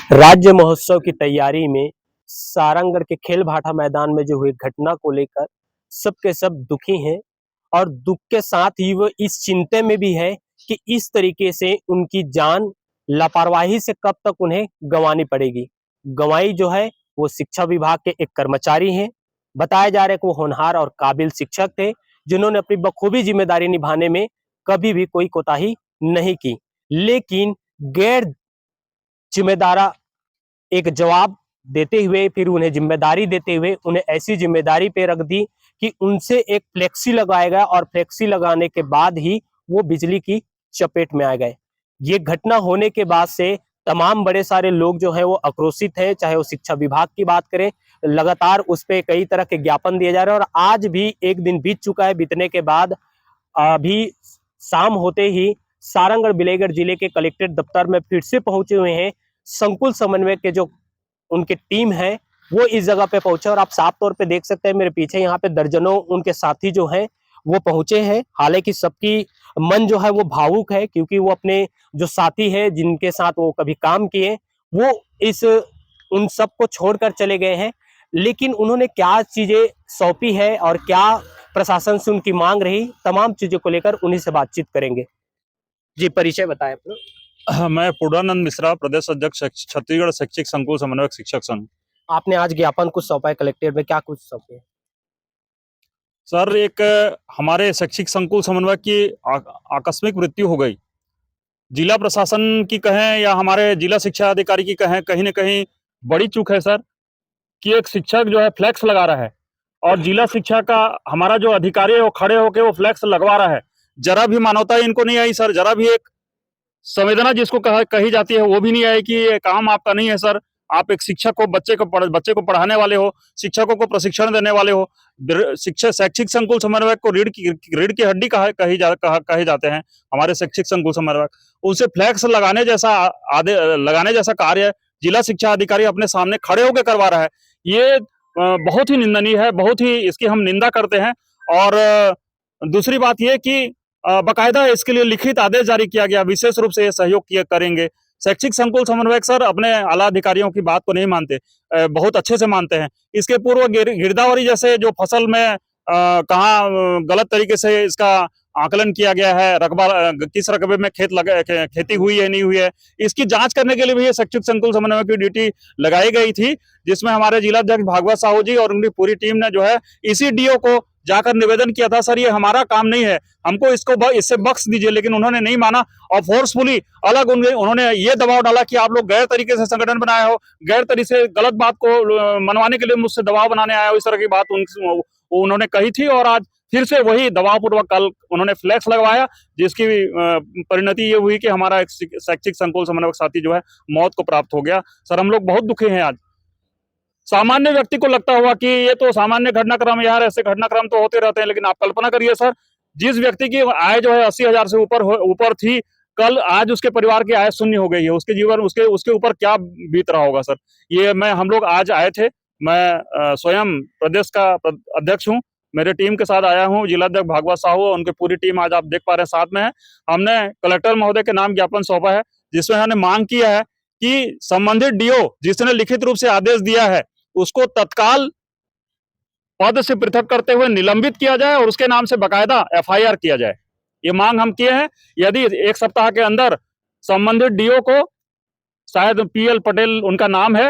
राज्य महोत्सव की तैयारी में सारंगढ़ के खेल भाटा मैदान में जो हुई घटना को लेकर सब के सब दुखी हैं और दुख के साथ ही वो इस चिंता में भी है कि इस तरीके से उनकी जान लापरवाही से कब तक उन्हें गंवानी पड़ेगी। गंवाई जो है वो शिक्षा विभाग के एक कर्मचारी हैं। बताया जा रहा है कि वो होनहार और काबिल शिक्षक थे जिन्होंने अपनी बखूबी जिम्मेदारी निभाने में कभी भी कोई कोताही नहीं की, लेकिन गैर जिम्मेदारा एक जवाब देते हुए फिर उन्हें जिम्मेदारी देते हुए उन्हें ऐसी जिम्मेदारी पे रख दी कि उनसे एक फ्लेक्सी लगाएगा और फ्लेक्सी लगाने के बाद ही वो बिजली की चपेट में आ गए। ये घटना होने के बाद से तमाम बड़े सारे लोग जो है वो आक्रोशित हैं, चाहे वो शिक्षा विभाग की बात करें, लगातार उस पर कई तरह के ज्ञापन दिए जा रहे हैं और आज भी एक दिन बीत चुका है। बीतने के बाद अभी शाम होते ही सारंगढ़ बिलेगढ़ जिले के कलेक्ट्रेट दफ्तर में फिर से पहुंचे हुए हैं संकुल समन्वय के जो उनके टीम है वो इस जगह पे पहुंचे और आप साफ तौर पे देख सकते हैं मेरे पीछे यहाँ पे दर्जनों उनके साथी जो हैं वो पहुंचे हैं। हालांकि सबकी मन जो है वो भावुक है क्योंकि वो अपने जो साथी है जिनके साथ वो कभी काम किए वो इस उन सबको छोड़कर चले गए हैं, लेकिन उन्होंने क्या चीजें सौंपी है और क्या प्रशासन से उनकी मांग रही, तमाम चीजों को लेकर उन्हीं से बातचीत करेंगे। जी, परिचय बताएं अपना। मैं पूर्णानंद मिश्रा, प्रदेश अध्यक्ष छत्तीसगढ़ शैक्षिक संकुल समन्वयक शिक्षक संघ। आपने आज ज्ञापन कुछ सौंपा है कलेक्ट्रेट में, क्या कुछ सौंपे? सर, एक हमारे शैक्षिक संकुल समन्वयक की आकस्मिक मृत्यु हो गई। जिला प्रशासन की कहें या हमारे जिला शिक्षा अधिकारी की कहें, कहीं न कहीं बड़ी चूक है सर कि एक शिक्षक जो है फ्लैक्स लगा रहा है और जिला शिक्षा का हमारा जो अधिकारी है वो खड़े होकर वो फ्लैक्स लगवा रहा है। जरा भी मानवता इनको नहीं आई सर, जरा भी एक संवेदना जिसको कही जाती है वो भी नहीं आई कि ये काम आपका नहीं है सर। आप एक शिक्षक को बच्चे को पढ़ाने वाले हो, शिक्षकों को प्रशिक्षण देने वाले हो। शिक्षा शैक्षिक संकुल समन्वयक को रीढ़ की हड्डी कहे जाते हैं हमारे शैक्षिक संकुल समन्वयक। उनसे फ्लैक्स लगाने जैसा कार्य जिला शिक्षा अधिकारी अपने सामने खड़े होकर करवा रहा है। ये बहुत ही निंदनीय है, बहुत ही इसकी हम निंदा करते हैं। और दूसरी बात यह कि बाकायदा इसके लिए लिखित आदेश जारी किया गया, विशेष रूप से ये सहयोग करेंगे। शैक्षिक संकुल समन्वयक सर अपने आला अधिकारियों की बात को नहीं मानते, बहुत अच्छे से मानते हैं। इसके पूर्व गिरदावरी जैसे जो फसल में कहाँ गलत तरीके से इसका आकलन किया गया है, रकबा किस रकबे में खेती हुई है नहीं हुई है, इसकी जांच करने के लिए भी ये शैक्षिक संकुल समन्वय की ड्यूटी लगाई गई थी, जिसमें हमारे जिलाध्यक्ष भागवत साहू जी और उनकी पूरी टीम ने जो है इसी डीओ को जाकर निवेदन किया था, सर ये हमारा काम नहीं है, हमको इससे बख्श दीजिए। लेकिन उन्होंने नहीं माना और फोर्सफुली अलग उन्होंने ये दबाव डाला कि आप लोग गैर तरीके से संगठन बनाए हो, गैर तरीके से गलत बात को मनवाने के लिए मुझसे दबाव बनाने आए हो, इस तरह की बात उन्होंने कही थी। और आज फिर से वही दबावपूर्वक कल उन्होंने फ्लैक्स लगवाया, जिसकी परिणति ये हुई कि हमारा एक शैक्षिक संकुल समन्वयक साथी जो है मौत को प्राप्त हो गया। सर हम लोग बहुत दुखी हैं। आज सामान्य व्यक्ति को लगता होगा कि ये तो सामान्य घटनाक्रम, यार ऐसे घटनाक्रम तो होते रहते हैं, लेकिन आप कल्पना करिए सर, जिस व्यक्ति की आय जो है 80,000 से ऊपर थी, कल आज उसके परिवार की आय शून्य हो गई है। उसके जीवन उसके ऊपर क्या बीत रहा होगा सर। ये हम लोग आज आए थे, मैं स्वयं प्रदेश का अध्यक्ष हूँ, मेरे टीम के साथ आया हूँ, जिलाध्यक्ष भागवत साहू और उनकी पूरी टीम आज आप देख पा रहे हैं साथ में है। हमने कलेक्टर महोदय के नाम ज्ञापन सौंपा है, जिसमें हमने मांग किया है कि संबंधित डीओ जिसने लिखित रूप से आदेश दिया है उसको तत्काल पद से पृथक करते हुए निलंबित किया जाए और उसके नाम से बकायदा एफआईआर किया जाए। ये मांग हम किए हैं। यदि एक सप्ताह के अंदर संबंधित डीओ को, शायद पीएल पटेल उनका नाम है,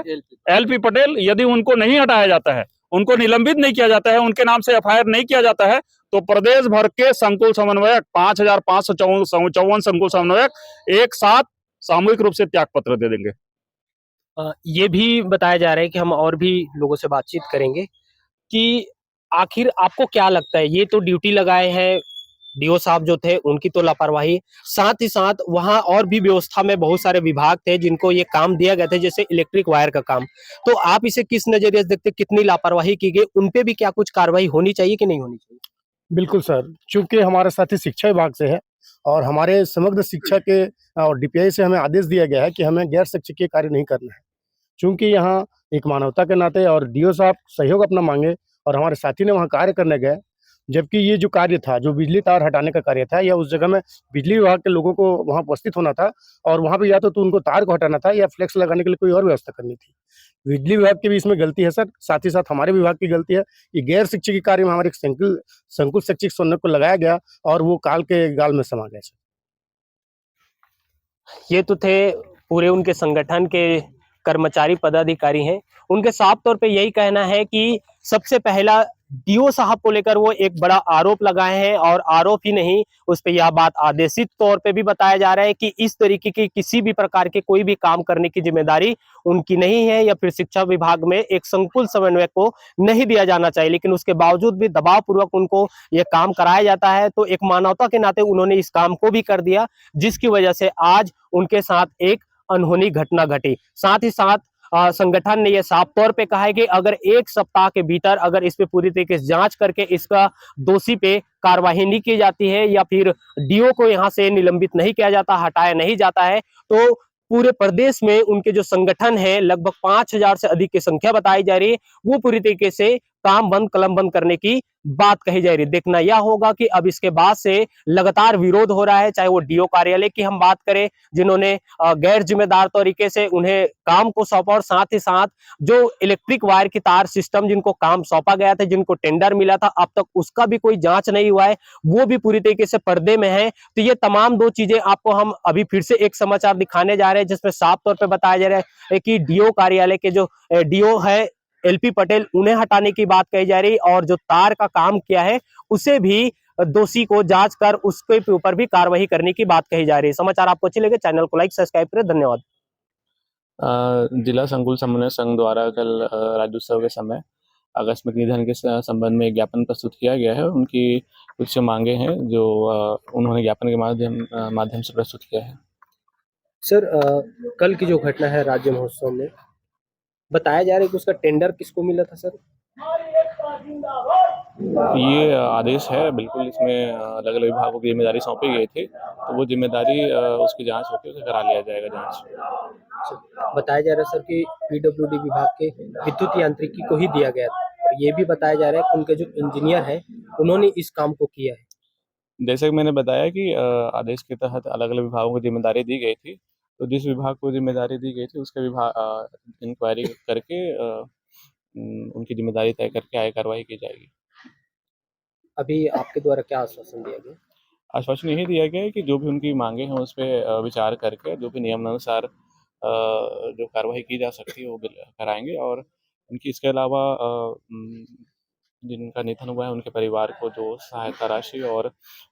एलपी पटेल, यदि उनको नहीं हटाया जाता है, उनको निलंबित नहीं किया जाता है, उनके नाम से एफआईआर नहीं किया जाता है, तो प्रदेश भर के संकुल समन्वयक 5,554 संकुल समन्वयक एक साथ सामूहिक रूप से त्याग पत्र दे देंगे। ये भी बताया जा रहा है कि हम और भी लोगों से बातचीत करेंगे कि आखिर आपको क्या लगता है, ये तो ड्यूटी लगाए हैं डीओ साहब जो थे उनकी तो लापरवाही, साथ ही साथ वहां और भी व्यवस्था में बहुत सारे विभाग थे जिनको ये काम दिया गया था, जैसे इलेक्ट्रिक वायर का काम, तो आप इसे किस नजरिए से देखते, कितनी लापरवाही की गई, उनपे भी क्या कुछ कार्रवाई होनी चाहिए कि नहीं होनी चाहिए? बिल्कुल सर, चूंकि हमारे साथी शिक्षा विभाग से है और हमारे समग्र शिक्षा के और डीपीआई से हमें आदेश दिया गया है कि हमें गैर शिक्षकीय कार्य नहीं करना है। चूंकि यहाँ एक मानवता के नाते और डीओ साहब सहयोग अपना मांगे और हमारे साथी ने वहाँ कार्य करने गए, जबकि ये जो कार्य था, जो बिजली तार हटाने का कार्य था, या उस जगह में बिजली विभाग के लोगों को वहाँ उपस्थित होना था और वहाँ पे या तो उनको तार को हटाना था या फ्लेक्स लगाने के लिए कोई और व्यवस्था करनी थी। बिजली विभाग की भी इसमें गलती है सर, साथ ही साथ हमारे विभाग की गलती है कि गैर शिक्षकीय कार्य में हमारे एक संकुल शैक्षिक समन्वयक को लगाया गया और वो काल के गाल में समा गए सर। ये तो थे पूरे उनके संगठन के कर्मचारी पदाधिकारी हैं। उनके साफ तौर पे यही कहना है कि सबसे पहला डीओ साहब को लेकर वो एक बड़ा आरोप लगाए हैं, और आरोप ही नहीं, उस पे यह बात आदेशित तौर पे भी बताया जा रहा है कि इस तरीके की किसी भी प्रकार के कोई भी काम करने की जिम्मेदारी उनकी नहीं है, या फिर शिक्षा विभाग में एक संकुल समन्वयक को नहीं दिया जाना चाहिए, लेकिन उसके बावजूद भी दबाव पूर्वक उनको यह काम कराया जाता है। तो एक मानवता के नाते उन्होंने इस काम को भी कर दिया, जिसकी वजह से आज उनके साथ एक अनहोनी घटना घटी। साथ ही साथ संगठन ने यह साफ तौर पे कहा है कि अगर 1 सप्ताह के भीतर अगर इस पे पूरी तरीके से जांच करके इसका दोषी पे कार्रवाई नहीं की जाती है, या फिर डीओ को यहां से निलंबित नहीं किया जाता, हटाया नहीं जाता है, तो पूरे प्रदेश में उनके जो संगठन है, लगभग 5000 से अधिक की संख्या बताई जा रही है, वो पूरी तरीके से काम बंद कलम बंद करने की बात कही जा रही है। देखना यह होगा कि अब इसके बाद से लगातार विरोध हो रहा है, चाहे वो डीओ कार्यालय की हम बात करें, जिन्होंने गैर जिम्मेदार तरीके से उन्हें काम को सौंपा, और साथ ही साथ जो इलेक्ट्रिक वायर की तार सिस्टम जिनको काम सौंपा गया था, जिनको टेंडर मिला था, अब तक उसका भी कोई जांच नहीं हुआ है, वो भी पूरी तरीके से पर्दे में है। तो ये तमाम 2 चीजें आपको हम अभी फिर से एक समाचार दिखाने जा रहे हैं, जिसमें साफ तौर पे बताया जा रहा है कि डीओ कार्यालय के जो डीओ है एलपी पटेल, उन्हें हटाने की बात कही जा रही, और जो तार का काम किया है उसे भी दोषी को जांच कर उसके ऊपर भी कार्रवाई करने की बात कही जा रही है। समाचार आपको अच्छे लगे, चैनल को लाइक सब्सक्राइब करें। धन्यवाद। जिला संकुल समन्वय संघ द्वारा कल राज्योत्सव के समय आकस्मिक निधन के संबंध में एक ज्ञापन प्रस्तुत किया गया है। उनकी कुछ मांगे हैं जो उन्होंने ज्ञापन के माध्यम से प्रस्तुत किया है। सर, कल की जो घटना है राज्य महोत्सव में, बताया जा रहा है कि उसका टेंडर किसको मिला था सर? ये आदेश है, बिल्कुल इसमें अलग अलग विभागों की जिम्मेदारी सौंपी गई थी, तो वो जिम्मेदारी उसकी जांच होकर उसे करा लिया जाएगा जांच। बताया जा रहा है सर कि पीडब्ल्यूडी विभाग के विद्युत यांत्रिकी को ही दिया गया था, और ये भी बताया जा रहा है कि उनके जो इंजीनियर हैं उन्होंने इस काम को किया है। जैसे कि मैंने बताया कि आदेश के तहत अलग अलग विभागों को जिम्मेदारी दी गई थी, तो जिस विभाग को जिम्मेदारी दी गई थी उसके विभाग इंक्वायरी करके उनकी जिम्मेदारी तय करके आगे कार्रवाई की जाएगी। अभी आपके द्वारा क्या आश्वासन दिया गया? आश्वासन यही दिया गया है कि जो भी उनकी मांगे हैं उस पे विचार करके जो भी नियमानुसार जो कार्रवाई की जा सकती है वो कराएंगे, और उनकी इसके अलावा जिनका निधन हुआ है उनके परिवार को जो सहायता राशि और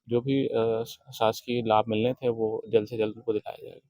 जो भी शासकीय लाभ मिलने थे वो जल्द से जल्द उनको दिलाया जाएगा।